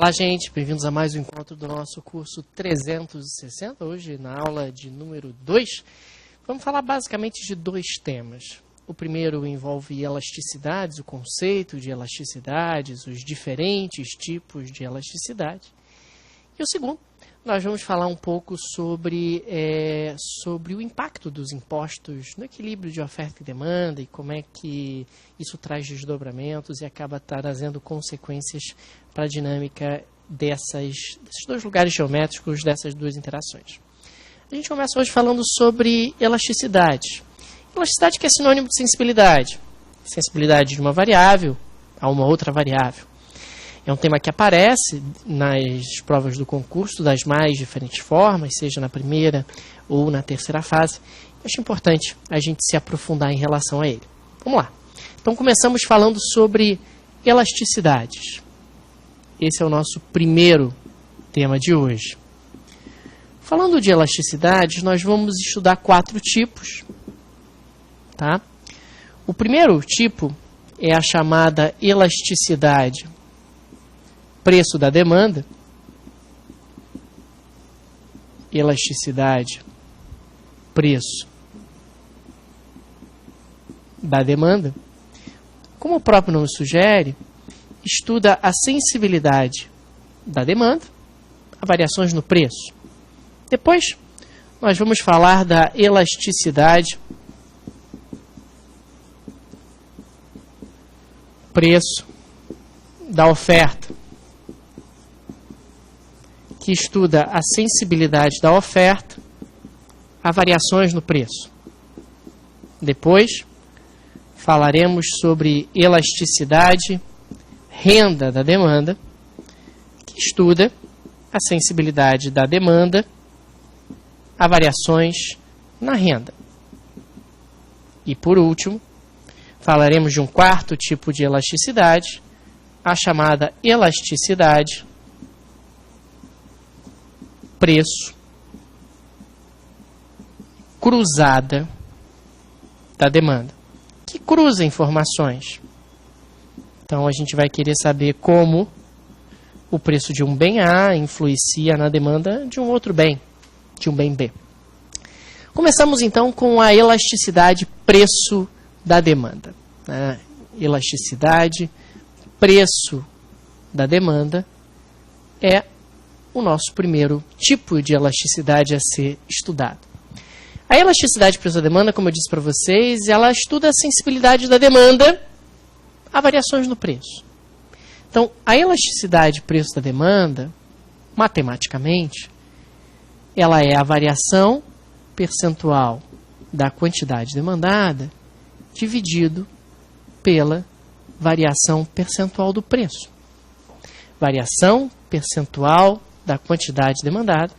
Olá, gente, bem-vindos a mais um encontro do nosso curso 360, hoje na aula de número 2. Vamos falar basicamente de dois temas. O primeiro envolve elasticidades, o conceito de elasticidades, os diferentes tipos de elasticidade. E o segundo, nós vamos falar um pouco sobre o impacto dos impostos no equilíbrio de oferta e demanda e como é que isso traz desdobramentos e acaba trazendo consequências para a dinâmica desses dois lugares geométricos, dessas duas interações. A gente começa hoje falando sobre elasticidade. Elasticidade que é sinônimo de sensibilidade. Sensibilidade de uma variável a uma outra variável. É um tema que aparece nas provas do concurso das mais diferentes formas, seja na primeira ou na terceira fase. Acho importante a gente se aprofundar em relação a ele. Vamos lá. Então começamos falando sobre elasticidades. Esse é o nosso primeiro tema de hoje. Falando de elasticidades, nós vamos estudar 4 tipos. Tá? O primeiro tipo é a chamada elasticidade preço da demanda, elasticidade, preço da demanda. Como o próprio nome sugere, estuda a sensibilidade da demanda a variações no preço. Depois, nós vamos falar da elasticidade, preço da oferta, que estuda a sensibilidade da oferta a variações no preço. Depois, falaremos sobre elasticidade, renda da demanda, que estuda a sensibilidade da demanda a variações na renda. E, por último, falaremos de um quarto tipo de elasticidade, a chamada elasticidade preço cruzada da demanda, que cruza informações. Então, a gente vai querer saber como o preço de um bem A influencia na demanda de um outro bem, de um bem B. Começamos, então, com a elasticidade preço da demanda. Elasticidade, preço da demanda é o nosso primeiro tipo de elasticidade a ser estudado. A elasticidade preço da demanda, como eu disse para vocês, ela estuda a sensibilidade da demanda a variações no preço. Então, a elasticidade preço da demanda, matematicamente, ela é a variação percentual da quantidade demandada dividido pela variação percentual do preço. Variação percentual da quantidade demandada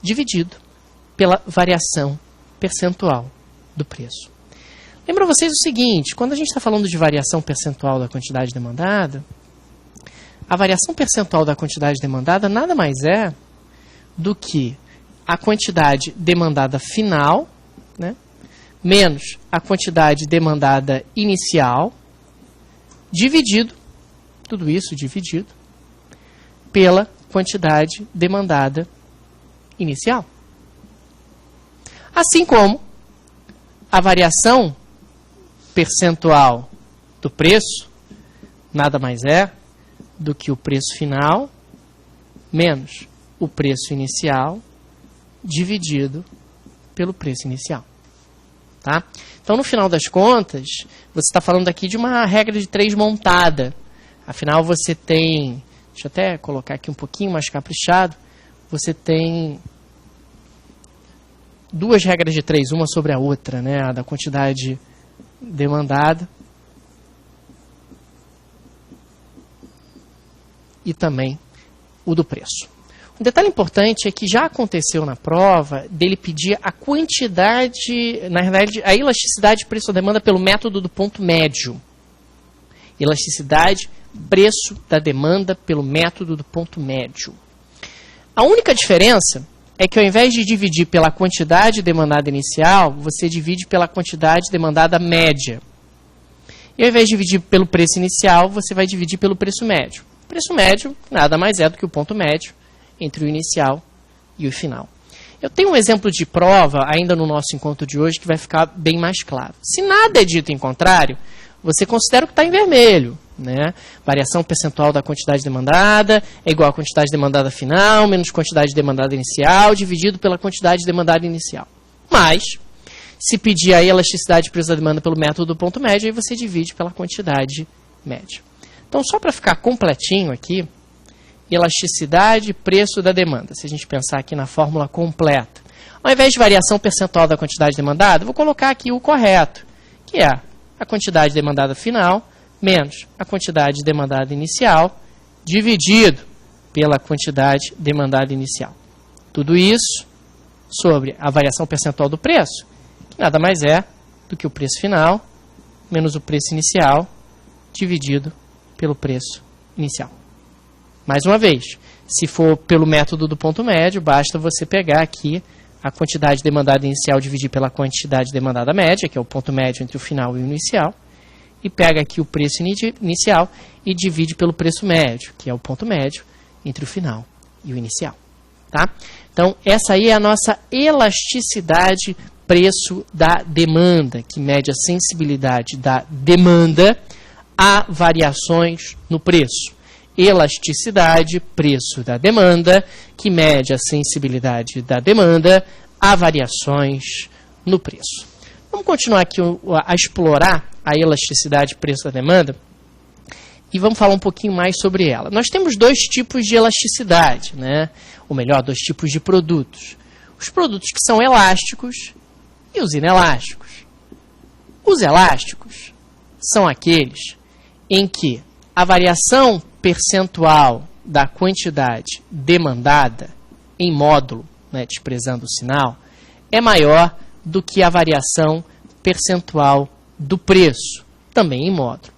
dividido pela variação percentual do preço. Lembro a vocês o seguinte, quando a gente está falando de variação percentual da quantidade demandada, a variação percentual da quantidade demandada nada mais é do que a quantidade demandada final, né, menos a quantidade demandada inicial, dividido, tudo isso dividido, pela quantidade demandada inicial. Assim como a variação percentual do preço nada mais é do que o preço final menos o preço inicial dividido pelo preço inicial. Tá? Então, no final das contas, você está falando aqui de uma regra de 3 montada. Afinal, você tem... Deixa eu até colocar aqui um pouquinho mais caprichado. Você tem 2 regras de 3, uma sobre a outra, né? A da quantidade demandada e também o do preço. Um detalhe importante é que já aconteceu na prova dele pedir a quantidade, na verdade, a elasticidade preço-demanda pelo método do ponto médio. Elasticidade, preço da demanda pelo método do ponto médio. A única diferença é que ao invés de dividir pela quantidade demandada inicial, você divide pela quantidade demandada média. E ao invés de dividir pelo preço inicial, você vai dividir pelo preço médio. Preço médio nada mais é do que o ponto médio entre o inicial e o final. Eu tenho um exemplo de prova ainda no nosso encontro de hoje que vai ficar bem mais claro. Se nada é dito em contrário, você considera o que está em vermelho, né? Variação percentual da quantidade demandada é igual à quantidade demandada final menos quantidade demandada inicial dividido pela quantidade demandada inicial. Mas, se pedir a elasticidade de preço da demanda pelo método do ponto médio, aí você divide pela quantidade média. Então, só para ficar completinho aqui, elasticidade, preço da demanda. Se a gente pensar aqui na fórmula completa. Ao invés de variação percentual da quantidade demandada, vou colocar aqui o correto, que é a quantidade demandada final menos a quantidade demandada inicial dividido pela quantidade demandada inicial. Tudo isso sobre a variação percentual do preço, que nada mais é do que o preço final menos o preço inicial dividido pelo preço inicial. Mais uma vez, se for pelo método do ponto médio, basta você pegar aqui a quantidade demandada inicial dividir pela quantidade demandada média, que é o ponto médio entre o final e o inicial, e pega aqui o preço inicial e divide pelo preço médio, que é o ponto médio entre o final e o inicial. Tá? Então, essa aí é a nossa elasticidade preço da demanda, que mede a sensibilidade da demanda a variações no preço. Elasticidade, preço da demanda, que mede a sensibilidade da demanda a variações no preço. Vamos continuar aqui a explorar a elasticidade, preço da demanda, e vamos falar um pouquinho mais sobre ela. Nós temos dois tipos de elasticidade, né? Ou melhor, dois tipos de produtos. Os produtos que são elásticos e os inelásticos. Os elásticos são aqueles em que a variação percentual da quantidade demandada em módulo, né, desprezando o sinal, é maior do que a variação percentual do preço, também em módulo.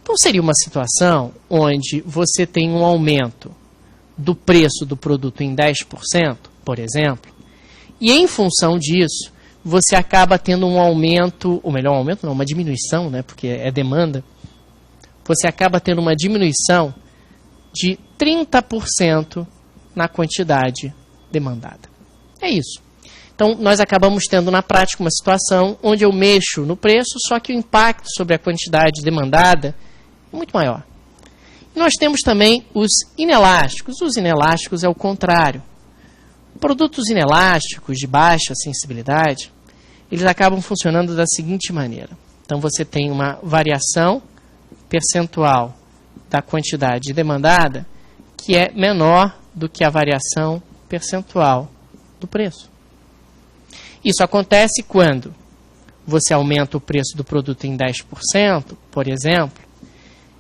Então, seria uma situação onde você tem um aumento do preço do produto em 10%, por exemplo, e em função disso, você acaba tendo um aumento, ou melhor, um aumento não, uma diminuição, né, porque é demanda, você acaba tendo uma diminuição de 30% na quantidade demandada. É isso. Então, nós acabamos tendo na prática uma situação onde eu mexo no preço, só que o impacto sobre a quantidade demandada é muito maior. E nós temos também os inelásticos. Os inelásticos é o contrário. Produtos inelásticos de baixa sensibilidade, eles acabam funcionando da seguinte maneira. Então, você tem uma variação percentual da quantidade demandada que é menor do que a variação percentual do preço. Isso acontece quando você aumenta o preço do produto em 10%, por exemplo,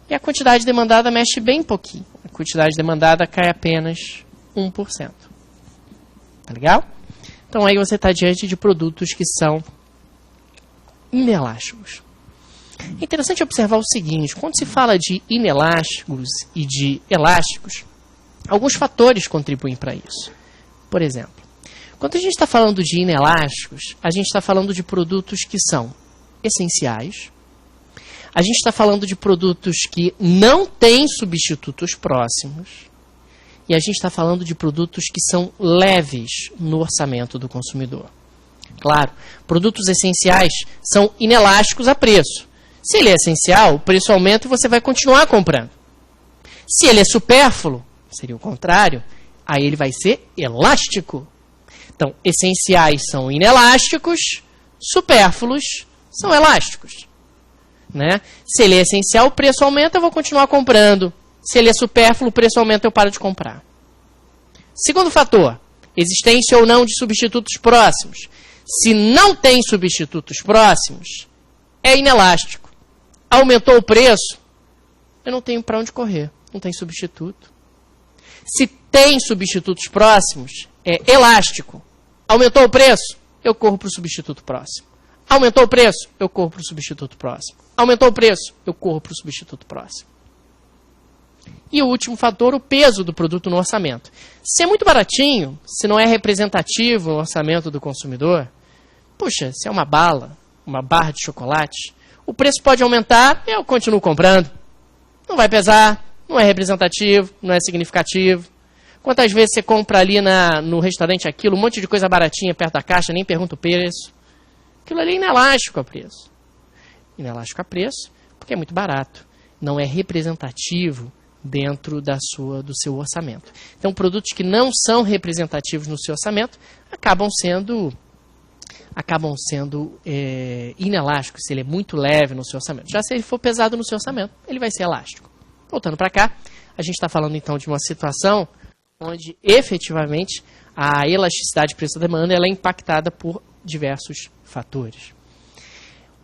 e a quantidade demandada mexe bem pouquinho. A quantidade demandada cai apenas 1%. Tá legal? Então aí você está diante de produtos que são inelásticos. É interessante observar o seguinte, quando se fala de inelásticos e de elásticos, alguns fatores contribuem para isso. Por exemplo, quando a gente está falando de inelásticos, a gente está falando de produtos que são essenciais, a gente está falando de produtos que não têm substitutos próximos, e a gente está falando de produtos que são leves no orçamento do consumidor. Claro, produtos essenciais são inelásticos a preço. Se ele é essencial, o preço aumenta e você vai continuar comprando. Se ele é supérfluo, seria o contrário, aí ele vai ser elástico. Então, essenciais são inelásticos, supérfluos são elásticos. Né? Se ele é essencial, o preço aumenta, eu vou continuar comprando. Se ele é supérfluo, o preço aumenta, eu paro de comprar. Segundo fator, existência ou não de substitutos próximos. Se não tem substitutos próximos, é inelástico. Aumentou o preço, eu não tenho para onde correr, não tem substituto. Se tem substitutos próximos, é elástico. Aumentou o preço, eu corro para o substituto próximo. Aumentou o preço, eu corro para o substituto próximo. Aumentou o preço, eu corro para o substituto próximo. E o último fator, o peso do produto no orçamento. Se é muito baratinho, se não é representativo no orçamento do consumidor, puxa, se é uma bala, uma barra de chocolate, o preço pode aumentar, eu continuo comprando. Não vai pesar, Não é representativo, não é significativo. Quantas vezes você compra ali no restaurante aquilo, um monte de coisa baratinha perto da caixa, nem pergunta o preço. Aquilo ali é inelástico a preço. Inelástico a preço porque é muito barato. Não é representativo dentro do seu orçamento. Então, produtos que não são representativos no seu orçamento acabam sendo inelásticos, se ele é muito leve no seu orçamento. Já se ele for pesado no seu orçamento, ele vai ser elástico. Voltando para cá, a gente está falando então de uma situação onde efetivamente a elasticidade preço-demanda ela é impactada por diversos fatores.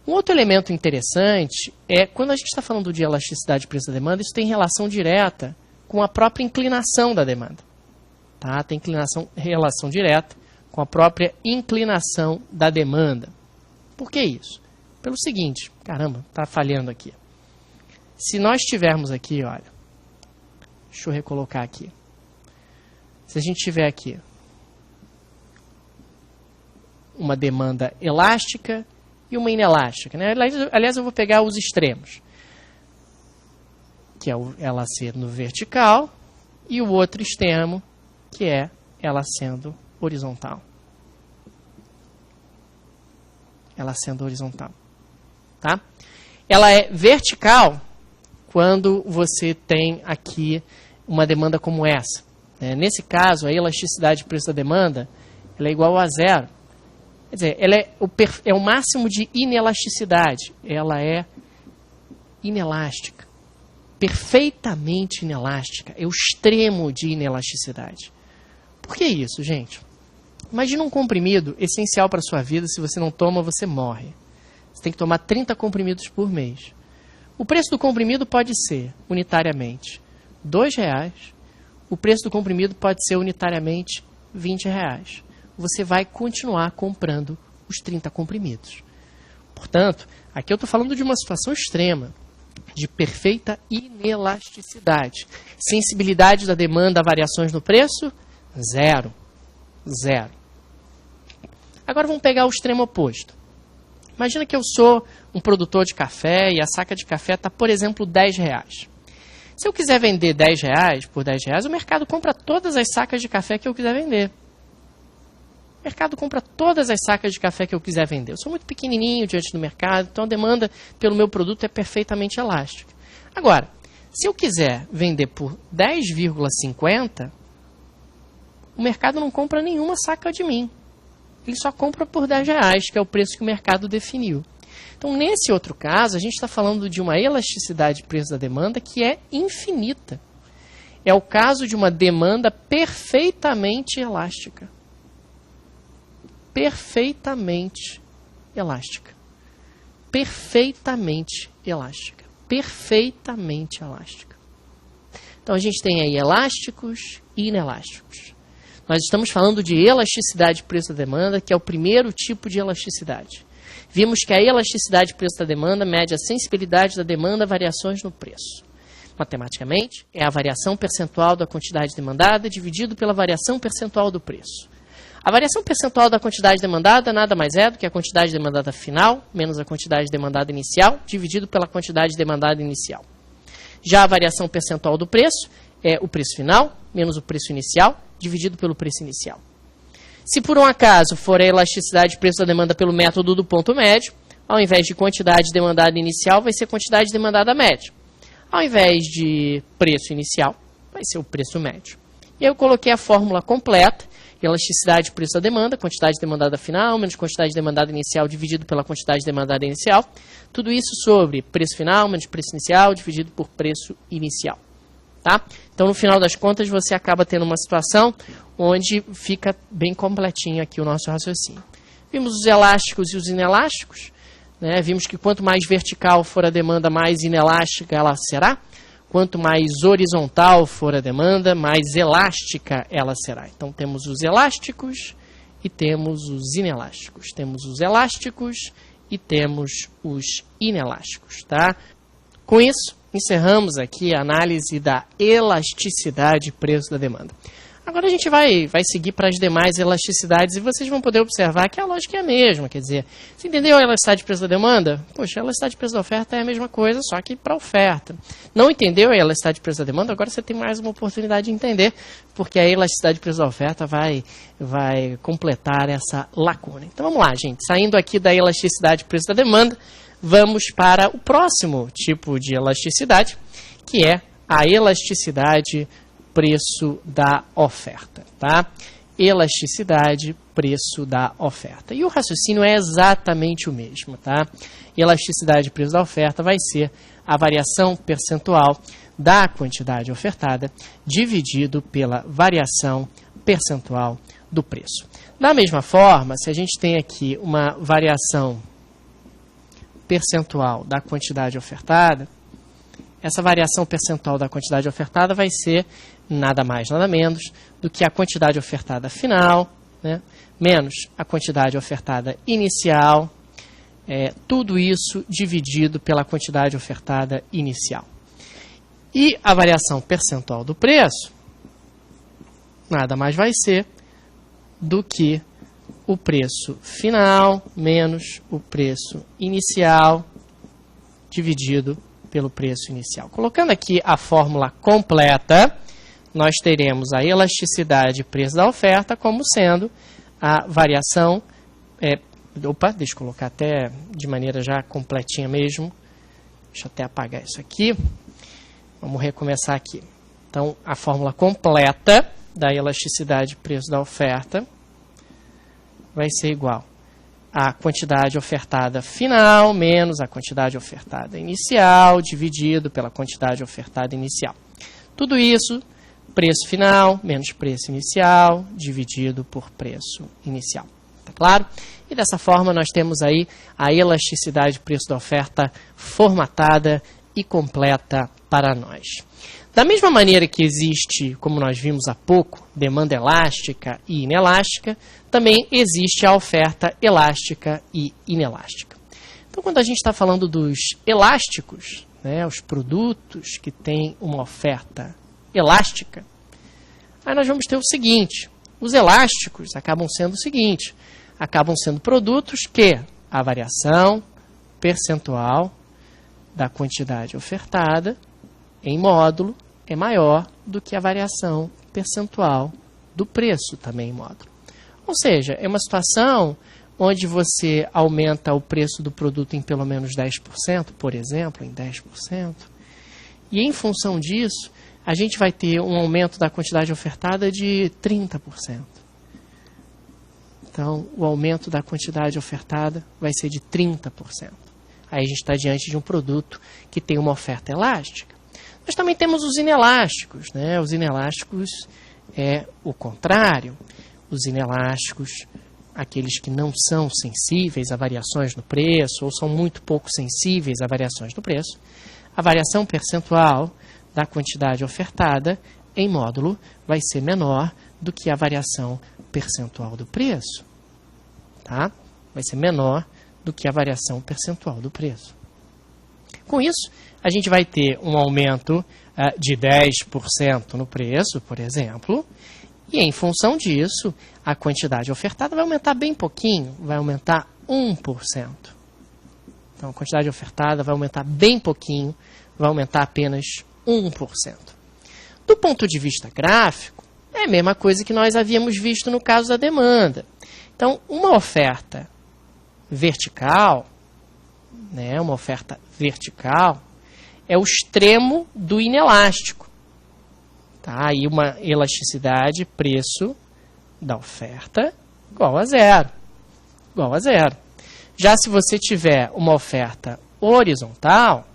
Um outro elemento interessante é quando a gente está falando de elasticidade preço-demanda, isso tem relação direta com a própria inclinação da demanda. Tá? Tem relação direta com a própria inclinação da demanda. Por que isso? Pelo seguinte, caramba, está falhando aqui. Se nós tivermos aqui, olha, deixa eu recolocar aqui. Se a gente tiver aqui uma demanda elástica e uma inelástica, né? Aliás, eu vou pegar os extremos, que é ela ser no vertical e o outro extremo, que é ela sendo horizontal. Ela sendo horizontal. Tá? Ela é vertical quando você tem aqui uma demanda como essa. Nesse caso, a elasticidade de preço da demanda ela é igual a zero. Quer dizer, ela é o máximo de inelasticidade. Ela é inelástica. Perfeitamente inelástica. É o extremo de inelasticidade. Por que isso, gente? Imagina um comprimido essencial para a sua vida. Se você não toma, você morre. Você tem que tomar 30 comprimidos por mês. O preço do comprimido pode ser, unitariamente, R$2. O preço do comprimido pode ser, unitariamente, R$20. Você vai continuar comprando os 30 comprimidos. Portanto, aqui eu estou falando de uma situação extrema, de perfeita inelasticidade. Sensibilidade da demanda a variações no preço? Zero. Zero. Agora vamos pegar o extremo oposto. Imagina que eu sou um produtor de café e a saca de café está, por exemplo, R$10. Se eu quiser vender R$10 por R$10, o mercado compra todas as sacas de café que eu quiser vender. O mercado compra todas as sacas de café que eu quiser vender. Eu sou muito pequenininho diante do mercado, então a demanda pelo meu produto é perfeitamente elástica. Agora, se eu quiser vender por 10,50, o mercado não compra nenhuma saca de mim. Ele só compra por R$10, que é o preço que o mercado definiu. Então, nesse outro caso, a gente está falando de uma elasticidade de preço da demanda que é infinita. É o caso de uma demanda perfeitamente elástica. Perfeitamente elástica. Perfeitamente elástica. Perfeitamente elástica. Então, a gente tem aí elásticos e inelásticos. Nós estamos falando de elasticidade de preço da demanda, que é o primeiro tipo de elasticidade. Vimos que a elasticidade de preço da demanda mede a sensibilidade da demanda a variações no preço. Matematicamente, é a variação percentual da quantidade demandada dividido pela variação percentual do preço. A variação percentual da quantidade demandada nada mais é do que a quantidade demandada final menos a quantidade demandada inicial dividido pela quantidade demandada inicial. Já a variação percentual do preço é o preço final menos o preço inicial dividido pelo preço inicial. Se por um acaso for a elasticidade de preço da demanda pelo método do ponto médio, ao invés de quantidade demandada inicial, vai ser quantidade demandada média. Ao invés de preço inicial, vai ser o preço médio. E aí eu coloquei a fórmula completa, elasticidade de preço da demanda, quantidade demandada final, menos quantidade demandada inicial dividido pela quantidade demandada inicial. Tudo isso sobre preço final, menos preço inicial, dividido por preço inicial. Tá? Então, no final das contas, você acaba tendo uma situação onde fica bem completinho aqui o nosso raciocínio. Vimos os elásticos e os inelásticos. Né? Vimos que quanto mais vertical for a demanda, mais inelástica ela será. Quanto mais horizontal for a demanda, mais elástica ela será. Então, temos os elásticos e temos os inelásticos. Temos os elásticos e temos os inelásticos. Tá? Com isso, encerramos aqui a análise da elasticidade de preço da demanda. Agora a gente vai seguir para as demais elasticidades e vocês vão poder observar que a lógica é a mesma. Quer dizer, você entendeu a elasticidade de preço da demanda? Poxa, a elasticidade de preço da oferta é a mesma coisa, só que para oferta. Não entendeu a elasticidade de preço da demanda? Agora você tem mais uma oportunidade de entender, porque a elasticidade de preço da oferta vai completar essa lacuna. Então vamos lá, gente. Saindo aqui da elasticidade de preço da demanda, vamos para o próximo tipo de elasticidade, que é a elasticidade preço da oferta, tá? Elasticidade, preço da oferta. E o raciocínio é exatamente o mesmo, tá? Elasticidade, preço da oferta vai ser a variação percentual da quantidade ofertada dividido pela variação percentual do preço. Da mesma forma, se a gente tem aqui uma variação percentual da quantidade ofertada, essa variação percentual da quantidade ofertada vai ser nada mais, nada menos do que a quantidade ofertada final, né, menos a quantidade ofertada inicial, tudo isso dividido pela quantidade ofertada inicial. E a variação percentual do preço nada mais vai ser do que o preço final menos o preço inicial dividido pelo preço inicial. Colocando aqui a fórmula completa, nós teremos a elasticidade preço da oferta como sendo a variação... deixa eu colocar até de maneira já completinha mesmo. Deixa eu até apagar isso aqui. Vamos recomeçar aqui. Então, a fórmula completa da elasticidade preço da oferta vai ser igual a quantidade ofertada final menos a quantidade ofertada inicial dividido pela quantidade ofertada inicial. Tudo isso, preço final menos preço inicial dividido por preço inicial. Tá claro? E dessa forma nós temos aí a elasticidade preço da oferta formatada e completa para nós. Da mesma maneira que existe, como nós vimos há pouco, demanda elástica e inelástica, também existe a oferta elástica e inelástica. Então, quando a gente está falando dos elásticos, né, os produtos que têm uma oferta elástica, aí nós vamos ter o seguinte: os elásticos acabam sendo o seguinte, acabam sendo produtos que a variação percentual da quantidade ofertada em módulo é maior do que a variação percentual do preço também em módulo. Ou seja, é uma situação onde você aumenta o preço do produto em pelo menos 10%, por exemplo, em 10%, e em função disso, a gente vai ter um aumento da quantidade ofertada de 30%. Então, o aumento da quantidade ofertada vai ser de 30%. Aí a gente está diante de um produto que tem uma oferta elástica. Nós também temos os inelásticos, né? Os inelásticos é o contrário. Os inelásticos, aqueles que não são sensíveis a variações no preço ou são muito pouco sensíveis a variações no preço, a variação percentual da quantidade ofertada em módulo vai ser menor do que a variação percentual do preço. Tá? Vai ser menor do que a variação percentual do preço. Com isso, a gente vai ter um aumento de 10% no preço, por exemplo, e em função disso, a quantidade ofertada vai aumentar bem pouquinho, vai aumentar 1%. Então, a quantidade ofertada vai aumentar bem pouquinho, vai aumentar apenas 1%. Do ponto de vista gráfico, é a mesma coisa que nós havíamos visto no caso da demanda. Então, uma oferta vertical, né, uma oferta vertical, é o extremo do inelástico. Tá? Aí uma elasticidade, preço da oferta igual a zero. Igual a zero. Já se você tiver uma oferta horizontal,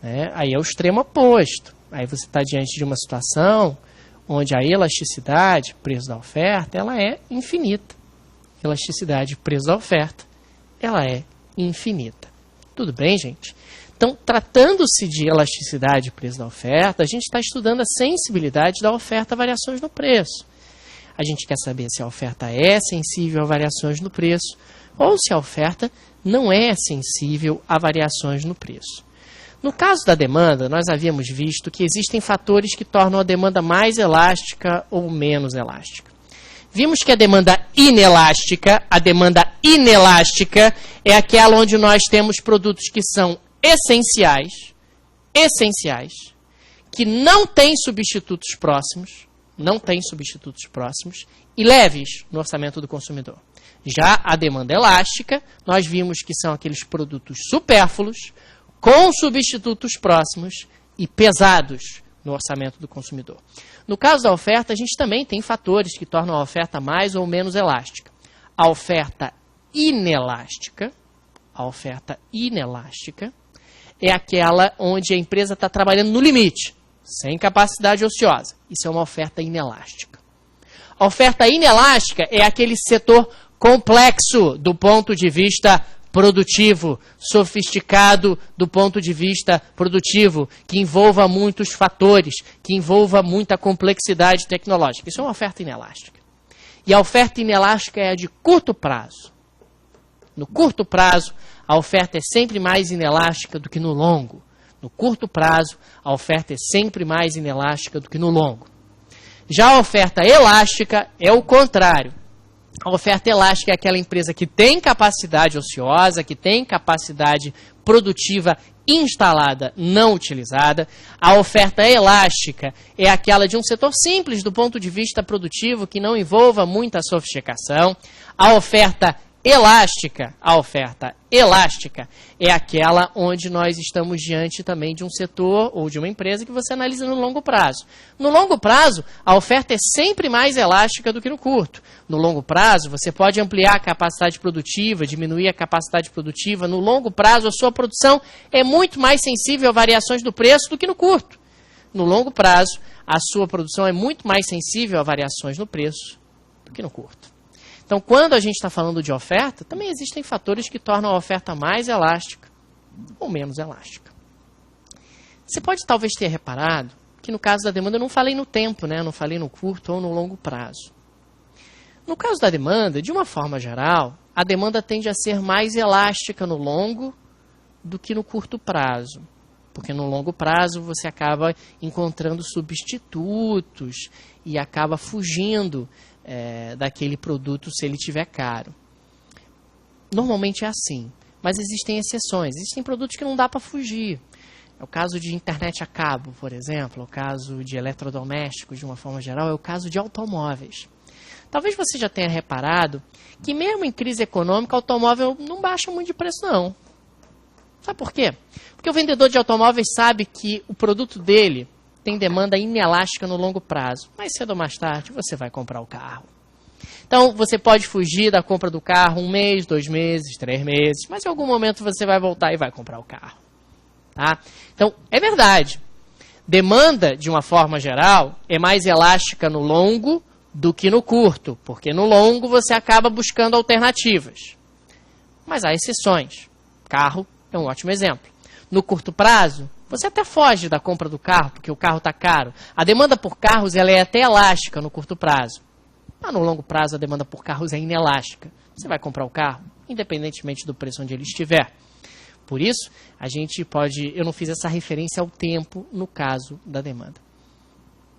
né, aí é o extremo oposto. Aí você está diante de uma situação onde a elasticidade, preço da oferta, ela é infinita. Elasticidade, preço da oferta, ela é infinita. Tudo bem, gente? Então, tratando-se de elasticidade, preço da oferta, a gente está estudando a sensibilidade da oferta a variações no preço. A gente quer saber se a oferta é sensível a variações no preço ou se a oferta não é sensível a variações no preço. No caso da demanda, nós havíamos visto que existem fatores que tornam a demanda mais elástica ou menos elástica. Vimos que a demanda inelástica é aquela onde nós temos produtos que são essenciais, que não têm substitutos próximos, e leves no orçamento do consumidor. Já a demanda elástica, nós vimos que são aqueles produtos supérfluos, com substitutos próximos e pesados no orçamento do consumidor. No caso da oferta, a gente também tem fatores que tornam a oferta mais ou menos elástica. A oferta inelástica é aquela onde a empresa está trabalhando no limite, sem capacidade ociosa. Isso é uma oferta inelástica. A oferta inelástica é aquele setor complexo do ponto de vista produtivo, sofisticado do ponto de vista produtivo, que envolva muitos fatores, que envolva muita complexidade tecnológica. Isso é uma oferta inelástica. E a oferta inelástica é a de curto prazo. No curto prazo, a oferta é sempre mais inelástica do que no longo. No curto prazo, a oferta é sempre mais inelástica do que no longo. Já a oferta elástica é o contrário. A oferta elástica é aquela empresa que tem capacidade ociosa, que tem capacidade produtiva instalada, não utilizada. A oferta elástica é aquela de um setor simples do ponto de vista produtivo, que não envolva muita sofisticação. A oferta elástica é aquela onde nós estamos diante também de um setor ou de uma empresa que você analisa no longo prazo. No longo prazo, a oferta é sempre mais elástica do que no curto. No longo prazo, você pode ampliar a capacidade produtiva, diminuir a capacidade produtiva. No longo prazo, a sua produção é muito mais sensível a variações do preço do que no curto. No longo prazo, a sua produção é muito mais sensível a variações no preço do que no curto. Então, quando a gente está falando de oferta, também existem fatores que tornam a oferta mais elástica ou menos elástica. Você pode talvez ter reparado que no caso da demanda eu não falei no tempo, né? Eu não falei no curto ou no longo prazo. No caso da demanda, de uma forma geral, a demanda tende a ser mais elástica no longo do que no curto prazo. Porque no longo prazo você acaba encontrando substitutos e acaba fugindo daquele produto se ele tiver caro. Normalmente é assim, mas existem exceções. Existem produtos que não dá para fugir. É o caso de internet a cabo, por exemplo, é o caso de eletrodomésticos de uma forma geral, é o caso de automóveis. Talvez você já tenha reparado que mesmo em crise econômica, o automóvel não baixa muito de preço, não. Sabe por quê? Porque o vendedor de automóveis sabe que o produto dele tem demanda inelástica no longo prazo. Mais cedo ou mais tarde, você vai comprar o carro. Então, você pode fugir da compra do carro 1 mês, 2 meses, 3 meses, mas em algum momento você vai voltar e vai comprar o carro. Tá? Então, é verdade. Demanda, de uma forma geral, é mais elástica no longo do que no curto, porque no longo você acaba buscando alternativas. Mas há exceções. Carro é um ótimo exemplo. No curto prazo, você até foge da compra do carro, porque o carro está caro. A demanda por carros ela é até elástica no curto prazo. Mas no longo prazo, a demanda por carros é inelástica. Você vai comprar o carro, independentemente do preço onde ele estiver. Por isso, a gente pode... Eu não fiz essa referência ao tempo no caso da demanda.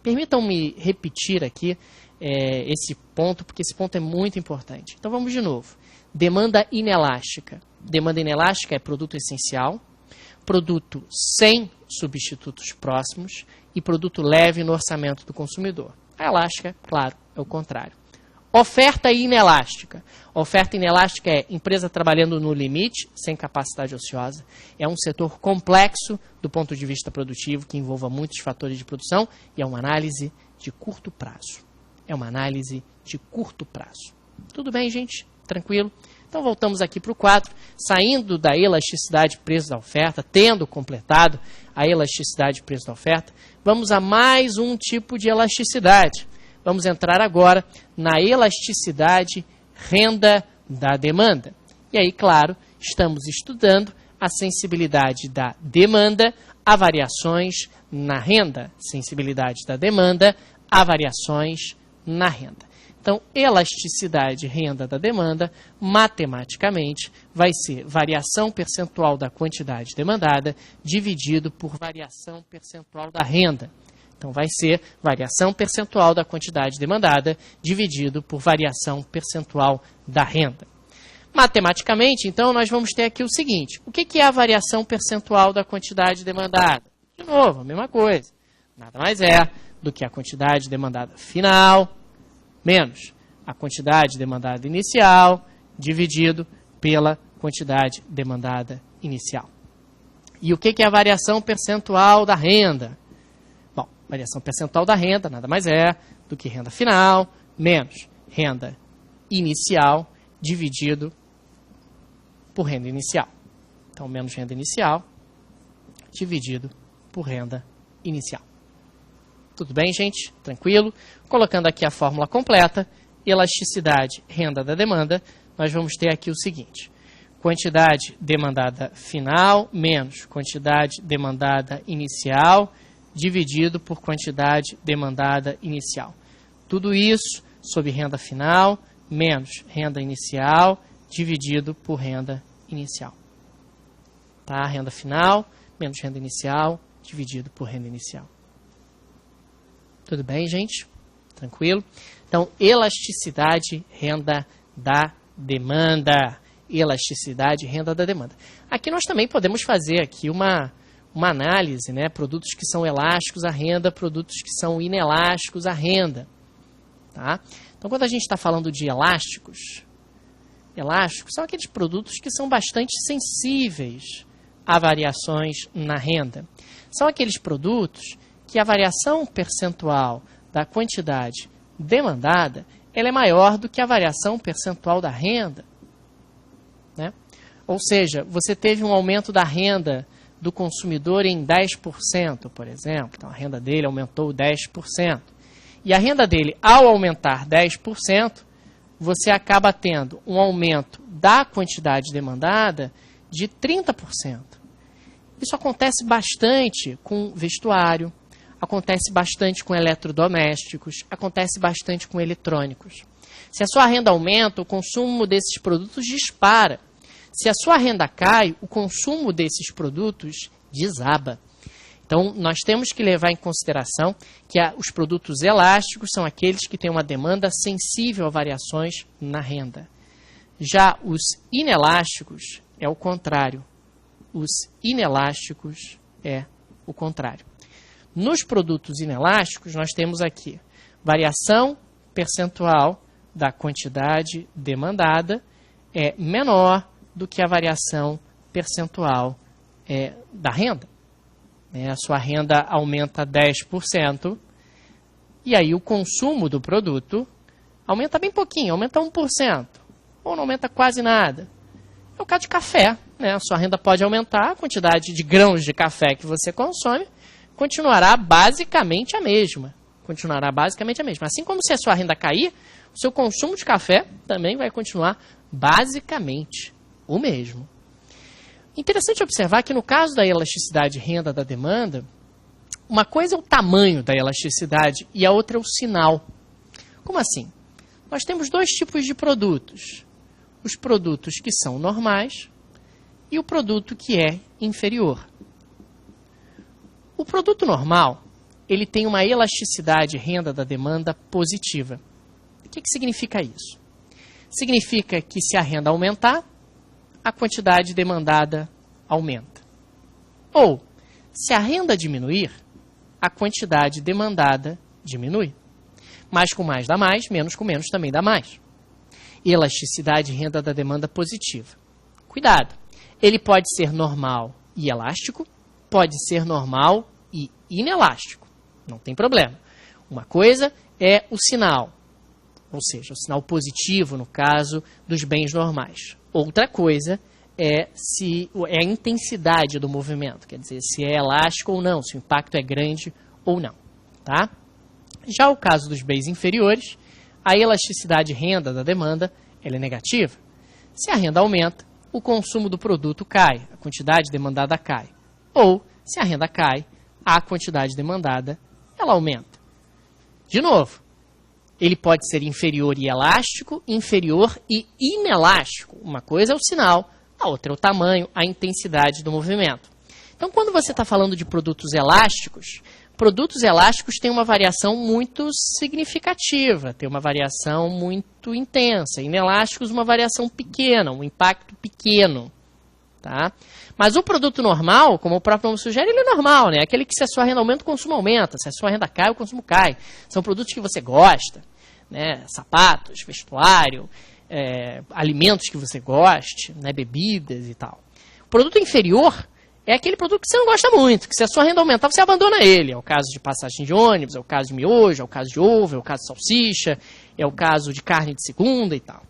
Permitam-me repetir aqui esse ponto, porque esse ponto é muito importante. Então vamos de novo. Demanda inelástica. Demanda inelástica é produto essencial, produto sem substitutos próximos e produto leve no orçamento do consumidor. A elástica, claro, é o contrário. Oferta inelástica. Oferta inelástica é empresa trabalhando no limite, sem capacidade ociosa. É um setor complexo do ponto de vista produtivo, que envolva muitos fatores de produção e é uma análise de curto prazo. Tudo bem, gente? Tranquilo? Então voltamos aqui para o quadro, saindo da elasticidade preço da oferta, tendo completado a elasticidade preço da oferta, vamos a mais um tipo de elasticidade. Vamos entrar agora na elasticidade renda da demanda. E aí, claro, estamos estudando a sensibilidade da demanda a variações na renda. Sensibilidade da demanda a variações na renda. Então, elasticidade renda da demanda, matematicamente, vai ser variação percentual da quantidade demandada dividido por variação percentual da renda. Então, vai ser variação percentual da quantidade demandada dividido por variação percentual da renda. Matematicamente, então, nós vamos ter aqui o seguinte. O que é a variação percentual da quantidade demandada? De novo, a mesma coisa. Nada mais é do que a quantidade demandada final menos a quantidade demandada inicial dividido pela quantidade demandada inicial. E o que é a variação percentual da renda? Bom, variação percentual da renda nada mais é do que renda final menos renda inicial dividido por renda inicial. Então, menos renda inicial dividido por renda inicial. Tudo bem, gente? Tranquilo? Colocando aqui a fórmula completa, elasticidade, renda da demanda, nós vamos ter aqui o seguinte. Quantidade demandada final menos quantidade demandada inicial dividido por quantidade demandada inicial. Tudo isso sob renda final menos renda inicial dividido por renda inicial. Tá? Renda final menos renda inicial dividido por renda inicial. Tudo bem, gente? Tranquilo? Então, elasticidade, renda da demanda. Elasticidade, renda da demanda. Aqui nós também podemos fazer aqui uma análise, né? Produtos que são elásticos à renda, produtos que são inelásticos à renda. Tá? Então, quando a gente está falando de elásticos são aqueles produtos que são bastante sensíveis a variações na renda. São aqueles produtos que a variação percentual da quantidade demandada ela é maior do que a variação percentual da renda. Né? Ou seja, você teve um aumento da renda do consumidor em 10%, por exemplo. Então, a renda dele aumentou 10%. E a renda dele, ao aumentar 10%, você acaba tendo um aumento da quantidade demandada de 30%. Isso acontece bastante com vestuário, acontece bastante com eletrodomésticos, acontece bastante com eletrônicos. Se a sua renda aumenta, o consumo desses produtos dispara. Se a sua renda cai, o consumo desses produtos desaba. Então, nós temos que levar em consideração que os produtos elásticos são aqueles que têm uma demanda sensível a variações na renda. Já os inelásticos é o contrário. Os inelásticos é o contrário. Nos produtos inelásticos, nós temos aqui variação percentual da quantidade demandada é menor do que a variação percentual da renda. A sua renda aumenta 10%, e aí o consumo do produto aumenta bem pouquinho, aumenta 1%, ou não aumenta quase nada. É o caso de café. Né? A sua renda pode aumentar, a quantidade de grãos de café que você consome continuará basicamente a mesma. Assim como se a sua renda cair, o seu consumo de café também vai continuar basicamente o mesmo. Interessante observar que no caso da elasticidade renda da demanda, uma coisa é o tamanho da elasticidade e a outra é o sinal. Como assim? Nós temos dois tipos de produtos. Os produtos que são normais e o produto que é inferior. O produto normal, ele tem uma elasticidade renda da demanda positiva. O que significa isso? Significa que se a renda aumentar, a quantidade demandada aumenta. Ou, se a renda diminuir, a quantidade demandada diminui. Mais com mais dá mais, menos com menos também dá mais. Elasticidade renda da demanda positiva. Cuidado, ele pode ser normal e elástico, pode ser normal e inelástico. Não tem problema. Uma coisa é o sinal, ou seja, o sinal positivo no caso dos bens normais. Outra coisa é a intensidade do movimento, quer dizer, se é elástico ou não, se o impacto é grande ou não. Tá? Já o caso dos bens inferiores, a elasticidade renda da demanda ela é negativa. Se a renda aumenta, o consumo do produto cai, a quantidade demandada cai. Ou, se a renda cai, a quantidade demandada ela aumenta. De novo, Ele pode ser inferior e elástico, inferior e inelástico. Uma coisa é o sinal, a outra é o tamanho, a intensidade do movimento. Então, quando você está falando de produtos elásticos têm uma variação muito significativa, tem uma variação muito intensa. Inelásticos, uma variação pequena, um impacto pequeno. Tá? Mas o produto normal, como o próprio nome sugere, ele é normal, né? Aquele que se a sua renda aumenta, o consumo aumenta. Se a sua renda cai, o consumo cai. São produtos que você gosta, né? Sapatos, vestuário, alimentos que você goste, né? Bebidas e tal. O produto inferior é aquele produto que você não gosta muito, que se a sua renda aumentar, você abandona ele. É o caso de passagem de ônibus, é o caso de miojo, é o caso de ovo, é o caso de salsicha, é o caso de carne de segunda e tal.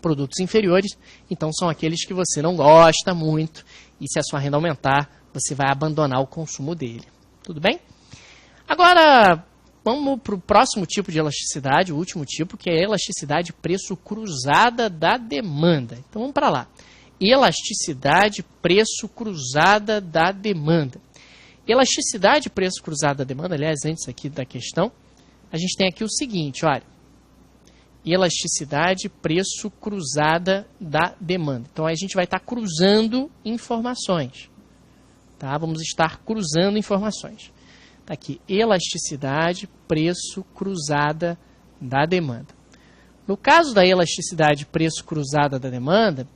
Produtos inferiores, então, são aqueles que você não gosta muito e se a sua renda aumentar, você vai abandonar o consumo dele. Tudo bem? Agora, vamos para o próximo tipo de elasticidade, o último tipo, que é a elasticidade preço cruzada da demanda. Então, vamos para lá. Elasticidade preço cruzada da demanda. Elasticidade preço cruzada da demanda, aliás, antes aqui da questão, a gente tem aqui o seguinte, olha. Elasticidade, preço cruzada da demanda. Então, a gente vai estar cruzando informações. Tá? Vamos estar cruzando informações. Está aqui, elasticidade, preço cruzada da demanda. No caso da elasticidade, preço cruzada da demanda,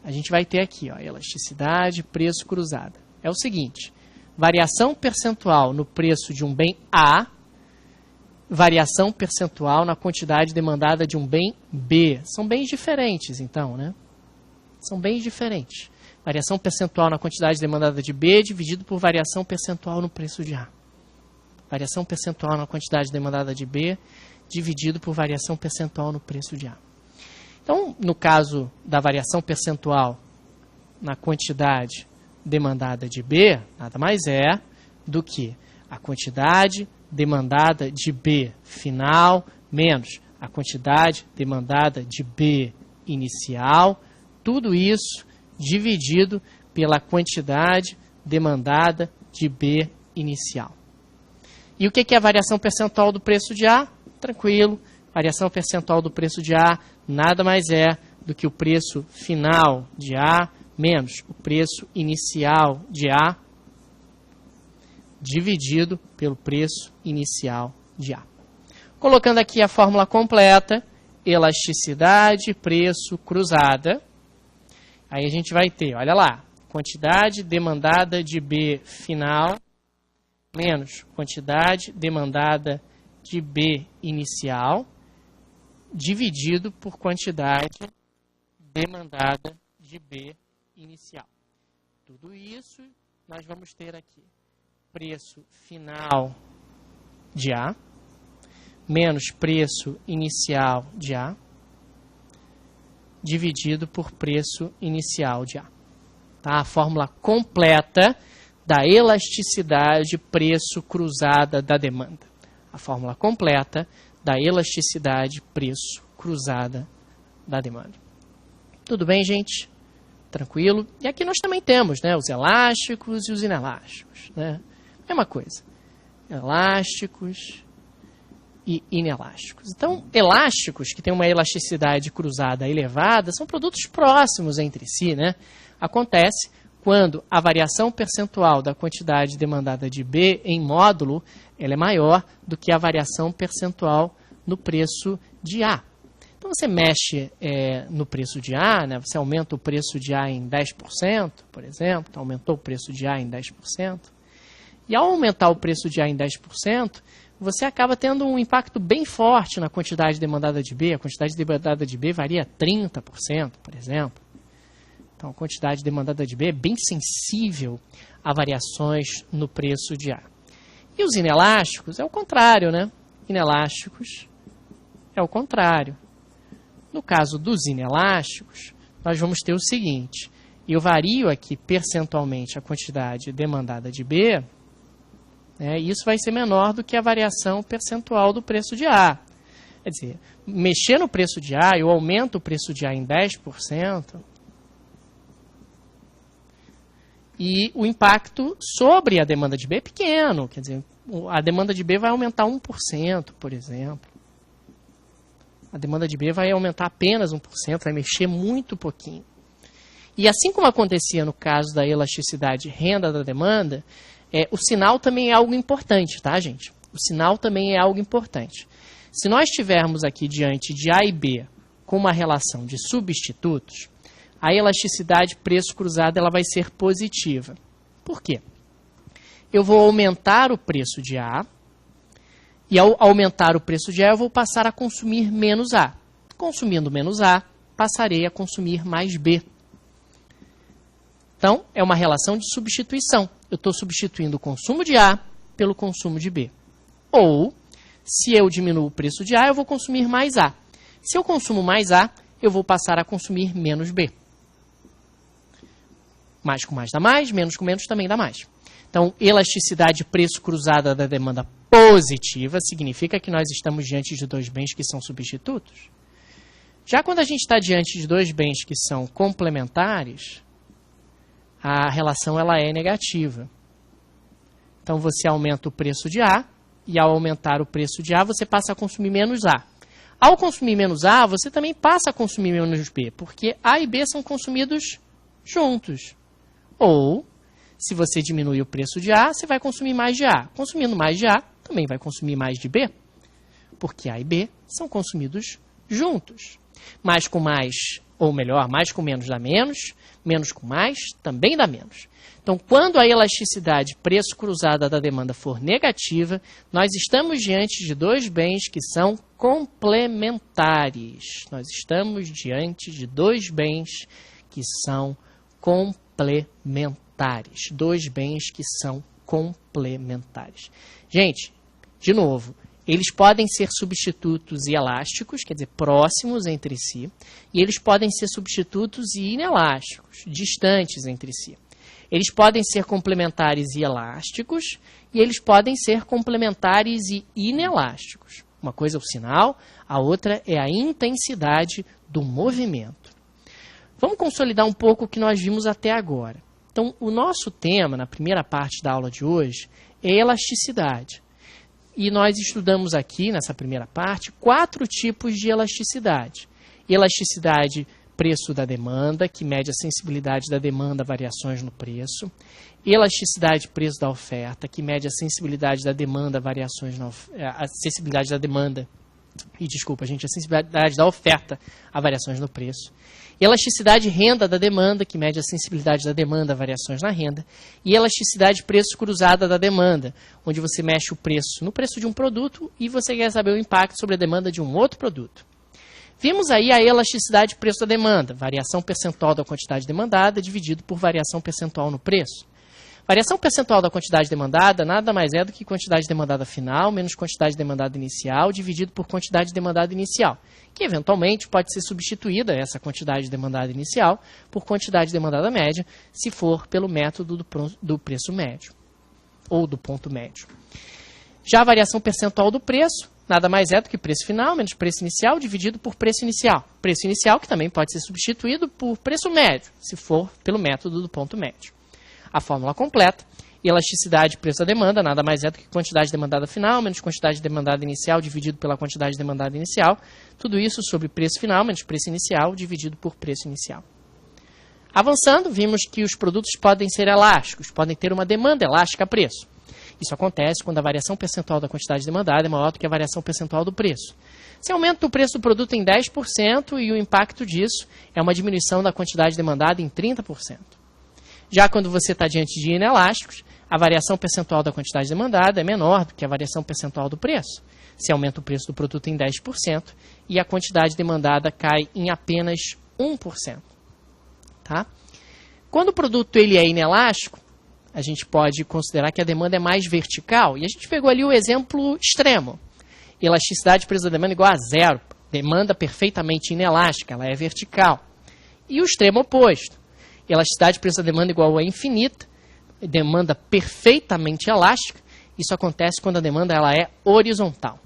a gente vai ter aqui, ó, elasticidade, preço cruzada. É o seguinte, variação percentual no preço de um bem A, variação percentual na quantidade demandada de um bem B. São bens diferentes, então, né? São bens diferentes. Variação percentual na quantidade demandada de B dividido por variação percentual no preço de A. Variação percentual na quantidade demandada de B dividido por variação percentual no preço de A. Então, no caso da variação percentual na quantidade demandada de B, nada mais é do que a quantidade demandada de B final menos a quantidade demandada de B inicial, tudo isso dividido pela quantidade demandada de B inicial. E o que é a variação percentual do preço de A? Tranquilo, variação percentual do preço de A nada mais é do que o preço final de A menos o preço inicial de A dividido pelo preço inicial de A. Colocando aqui a fórmula completa, elasticidade, preço, cruzada. Aí a gente vai ter, olha lá, quantidade demandada de B final menos quantidade demandada de B inicial dividido por quantidade demandada de B inicial. Tudo isso nós vamos ter aqui. Preço final de A, menos preço inicial de A, dividido por preço inicial de A. Tá? A fórmula completa da elasticidade preço cruzada da demanda. A fórmula completa da elasticidade preço cruzada da demanda. Tudo bem, gente? Tranquilo? E aqui nós também temos, né, os elásticos e os inelásticos, né? Mesma coisa, elásticos e inelásticos. Então, elásticos, que têm uma elasticidade cruzada elevada, são produtos próximos entre si, né? Acontece quando a variação percentual da quantidade demandada de B em módulo ela é maior do que a variação percentual no preço de A. Então, você mexe no preço de A, né? Você aumenta o preço de A em 10%, por exemplo, então aumentou o preço de A em 10%. E ao aumentar o preço de A em 10%, você acaba tendo um impacto bem forte na quantidade demandada de B. A quantidade demandada de B varia 30%, por exemplo. Então, a quantidade demandada de B é bem sensível a variações no preço de A. E os inelásticos é o contrário, né? Inelásticos é o contrário. No caso dos inelásticos, nós vamos ter o seguinte. Eu vario aqui percentualmente a quantidade demandada de B, e isso vai ser menor do que a variação percentual do preço de A. Quer dizer, mexer no preço de A, eu aumento o preço de A em 10%, e o impacto sobre a demanda de B é pequeno. Quer dizer, a demanda de B vai aumentar 1%, por exemplo. A demanda de B vai aumentar apenas 1%, vai mexer muito pouquinho. E assim como acontecia no caso da elasticidade renda da demanda, o sinal também é algo importante, tá, gente? O sinal também é algo importante. Se nós estivermos aqui diante de A e B com uma relação de substitutos, a elasticidade preço cruzado ela vai ser positiva. Por quê? Eu vou aumentar o preço de A, e ao aumentar o preço de A, eu vou passar a consumir menos A. Consumindo menos A, passarei a consumir mais B. Então, é uma relação de substituição. Eu estou substituindo o consumo de A pelo consumo de B. Ou, se eu diminuo o preço de A, eu vou consumir mais A. Se eu consumo mais A, eu vou passar a consumir menos B. Mais com mais dá mais, menos com menos também dá mais. Então, elasticidade preço cruzada da demanda positiva significa que nós estamos diante de dois bens que são substitutos. Já quando a gente está diante de dois bens que são complementares, a relação ela é negativa. Então, você aumenta o preço de A, e ao aumentar o preço de A, você passa a consumir menos A. Ao consumir menos A, você também passa a consumir menos B, porque A e B são consumidos juntos. Ou, se você diminuir o preço de A, você vai consumir mais de A. Consumindo mais de A, também vai consumir mais de B, porque A e B são consumidos juntos. Mais com mais, ou melhor, mais com menos dá menos, menos com mais também dá menos. Então, quando a elasticidade preço cruzada da demanda for negativa, nós estamos diante de dois bens que são complementares. Nós estamos diante de dois bens que são complementares. Dois bens que são complementares. Gente, de novo, eles podem ser substitutos e elásticos, quer dizer, próximos entre si, e eles podem ser substitutos e inelásticos, distantes entre si. Eles podem ser complementares e elásticos, e eles podem ser complementares e inelásticos. Uma coisa é o sinal, a outra é a intensidade do movimento. Vamos consolidar um pouco o que nós vimos até agora. Então, o nosso tema, na primeira parte da aula de hoje, é elasticidade. E nós estudamos aqui, nessa primeira parte, 4 tipos de elasticidade. Elasticidade preço da demanda, que mede a sensibilidade da demanda a variações no preço. Elasticidade preço da oferta, que mede a sensibilidade da demanda a variações a sensibilidade da demanda. A sensibilidade da oferta a variações no preço. Elasticidade renda da demanda, que mede a sensibilidade da demanda a variações na renda. E elasticidade preço cruzada da demanda, onde você mexe o preço no preço de um produto e você quer saber o impacto sobre a demanda de um outro produto. Vimos aí a elasticidade preço da demanda, variação percentual da quantidade demandada dividido por variação percentual no preço. Variação percentual da quantidade demandada nada mais é do que quantidade demandada final menos quantidade demandada inicial dividido por quantidade demandada inicial, que eventualmente pode ser substituída, essa quantidade demandada inicial, por quantidade demandada média, se for pelo método do preço médio, ou do ponto médio. Já a variação percentual do preço, nada mais é do que preço final menos preço inicial dividido por preço inicial. Preço inicial que também pode ser substituído por preço médio, se for pelo método do ponto médio. A fórmula completa, elasticidade preço da demanda, nada mais é do que quantidade demandada final menos quantidade demandada inicial dividido pela quantidade demandada inicial. Tudo isso sobre preço final menos preço inicial dividido por preço inicial. Avançando, vimos que os produtos podem ser elásticos, podem ter uma demanda elástica a preço. Isso acontece quando a variação percentual da quantidade demandada é maior do que a variação percentual do preço. Se aumenta o preço do produto em 10% e o impacto disso é uma diminuição da quantidade demandada em 30%. Já quando você está diante de inelásticos, a variação percentual da quantidade demandada é menor do que a variação percentual do preço. Se aumenta o preço do produto em 10% e a quantidade demandada cai em apenas 1%. Tá? Quando o produto ele é inelástico, a gente pode considerar que a demanda é mais vertical. E a gente pegou ali o exemplo extremo. Elasticidade preço da demanda igual a zero. Demanda perfeitamente inelástica, ela é vertical. E o extremo oposto. Elasticidade preço da demanda igual a infinita. Demanda perfeitamente elástica. Isso acontece quando a demanda ela é horizontal.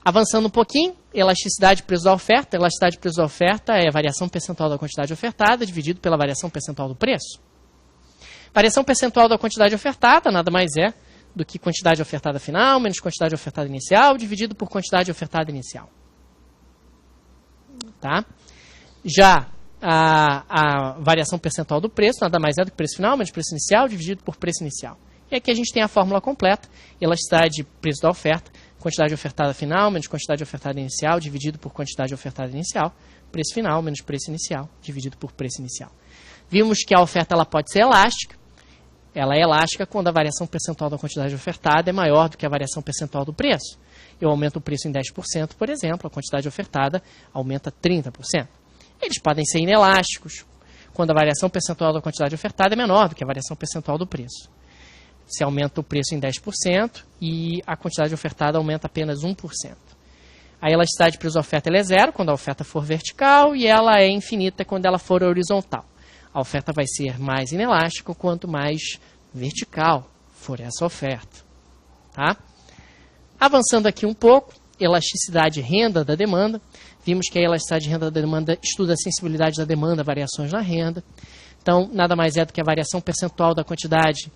Avançando um pouquinho, elasticidade preço da oferta. Elasticidade preço da oferta é a variação percentual da quantidade ofertada dividido pela variação percentual do preço. Variação percentual da quantidade ofertada nada mais é do que quantidade ofertada final menos quantidade ofertada inicial dividido por quantidade ofertada inicial. Tá? Já a variação percentual do preço, nada mais é do que preço final menos preço inicial dividido por preço inicial. E aqui a gente tem a fórmula completa, elasticidade preço da oferta, quantidade ofertada final menos quantidade ofertada inicial dividido por quantidade ofertada inicial, preço final menos preço inicial dividido por preço inicial. Vimos que a oferta ela pode ser elástica. Ela é elástica quando a variação percentual da quantidade ofertada é maior do que a variação percentual do preço. Eu aumento o preço em 10%, por exemplo, a quantidade ofertada aumenta 30%. Eles podem ser inelásticos quando a variação percentual da quantidade ofertada é menor do que a variação percentual do preço. Se aumenta o preço em 10% e a quantidade ofertada aumenta apenas 1%. A elasticidade preço-oferta é zero quando a oferta for vertical e ela é infinita quando ela for horizontal. A oferta vai ser mais inelástica quanto mais vertical for essa oferta. Tá? Avançando aqui um pouco, elasticidade renda da demanda. Vimos que a elasticidade de renda da demanda estuda a sensibilidade da demanda a variações na renda. Então, nada mais é do que a variação percentual da quantidade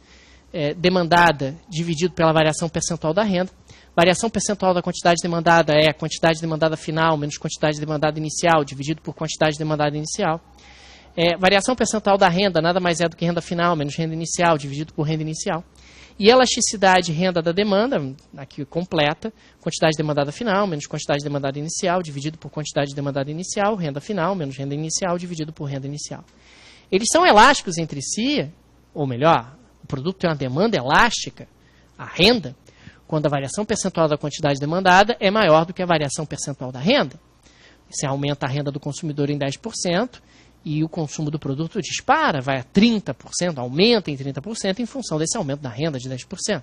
demandada dividido pela variação percentual da renda. Variação percentual da quantidade demandada é a quantidade demandada final menos quantidade demandada inicial dividido por quantidade demandada inicial. Variação percentual da renda nada mais é do que renda final menos renda inicial dividido por renda inicial. E elasticidade renda da demanda, aqui completa, quantidade demandada final menos quantidade demandada inicial dividido por quantidade demandada inicial, renda final menos renda inicial dividido por renda inicial. Eles são elásticos entre si, ou melhor, o produto tem uma demanda elástica, a renda, quando a variação percentual da quantidade demandada é maior do que a variação percentual da renda. Você aumenta a renda do consumidor em 10% e o consumo do produto dispara, vai a 30%, aumenta em 30% em função desse aumento da renda de 10%.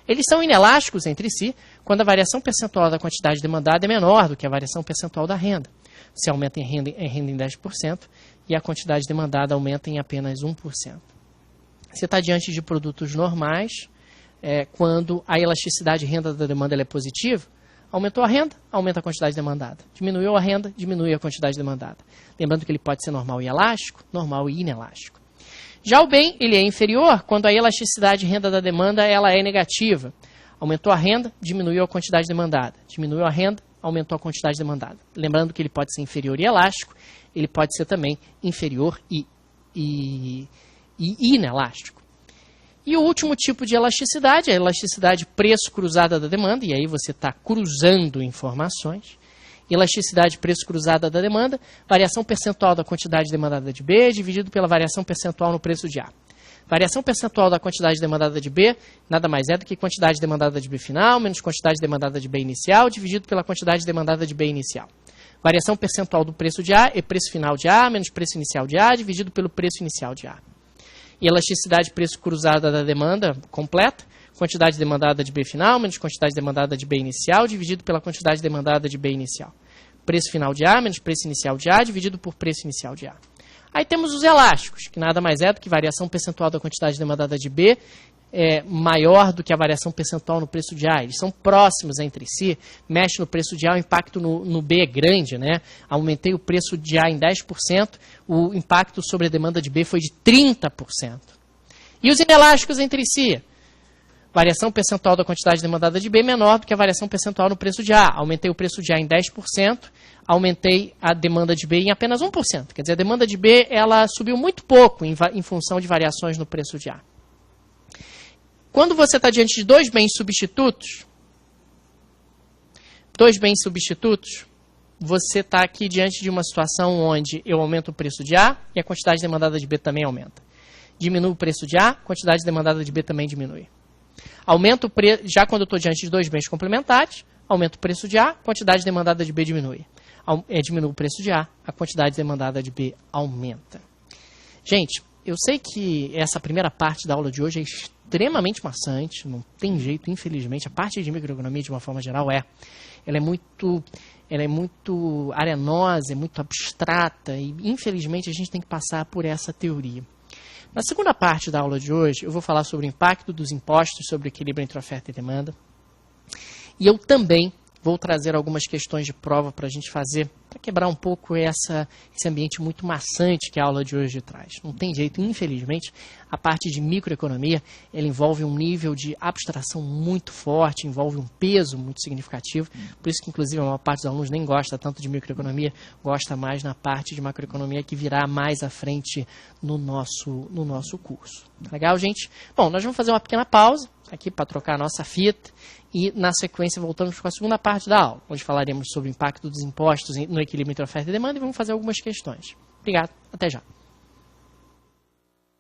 Eles são inelásticos entre si quando a variação percentual da quantidade demandada é menor do que a variação percentual da renda. Você aumenta em renda em 10% e a quantidade demandada aumenta em apenas 1%. Você está diante de produtos normais, quando a elasticidade renda da demanda ela é positiva, aumentou a renda, aumenta a quantidade demandada. Diminuiu a renda, diminui a quantidade demandada. Lembrando que ele pode ser normal e elástico, normal e inelástico. Já o bem, ele é inferior quando a elasticidade renda da demanda ela é negativa. Aumentou a renda, diminuiu a quantidade demandada. Diminuiu a renda, aumentou a quantidade demandada. Lembrando que ele pode ser inferior e elástico, ele pode ser também inferior e inelástico. E o último tipo de elasticidade, a elasticidade preço cruzada da demanda, e aí você está cruzando informações. Elasticidade preço cruzada da demanda, variação percentual da quantidade demandada de B dividido pela variação percentual no preço de A. Variação percentual da quantidade demandada de B nada mais é do que quantidade demandada de B final menos quantidade demandada de B inicial dividido pela quantidade demandada de B inicial. Variação percentual do preço de A é preço final de A menos preço inicial de A dividido pelo preço inicial de A. E elasticidade preço cruzada da demanda completa, quantidade demandada de B final menos quantidade demandada de B inicial dividido pela quantidade demandada de B inicial. Preço final de A menos preço inicial de A dividido por preço inicial de A. Aí temos os elásticos, que nada mais é do que variação percentual da quantidade demandada de B maior do que a variação percentual no preço de A. Eles são próximos entre si, mexe no preço de A, o impacto no B é grande, né? Aumentei o preço de A em 10%, o impacto sobre a demanda de B foi de 30%. E os inelásticos entre si? Variação percentual da quantidade demandada de B menor do que a variação percentual no preço de A. Aumentei o preço de A em 10%, aumentei a demanda de B em apenas 1%. Quer dizer, a demanda de B ela subiu muito pouco em função de variações no preço de A. Quando você está diante de dois bens substitutos, você está aqui diante de uma situação onde eu aumento o preço de A e a quantidade demandada de B também aumenta. Diminuo o preço de A, a quantidade demandada de B também diminui. Aumento o preço, já quando eu estou diante de dois bens complementares, aumento o preço de A, a quantidade demandada de B diminui. Diminuo o preço de A, a quantidade demandada de B aumenta. Gente, eu sei que essa primeira parte da aula de hoje é extremamente maçante, não tem jeito, infelizmente. A parte de microeconomia, de uma forma geral, ela é muito arenosa, é muito abstrata e, infelizmente, a gente tem que passar por essa teoria. Na segunda parte da aula de hoje, eu vou falar sobre o impacto dos impostos sobre o equilíbrio entre oferta e demanda. E eu também Vou trazer algumas questões de prova para a gente fazer, para quebrar um pouco esse ambiente muito maçante que a aula de hoje traz. Não tem jeito, infelizmente, a parte de microeconomia, ela envolve um nível de abstração muito forte, envolve um peso muito significativo, por isso que, inclusive, a maior parte dos alunos nem gosta tanto de microeconomia, gosta mais na parte de macroeconomia que virá mais à frente no nosso curso. Legal, gente? Bom, nós vamos fazer uma pequena pausa aqui para trocar a nossa fita e, na sequência, voltamos com a segunda parte da aula, onde falaremos sobre o impacto dos impostos no equilíbrio entre oferta e demanda e vamos fazer algumas questões. Obrigado, até já.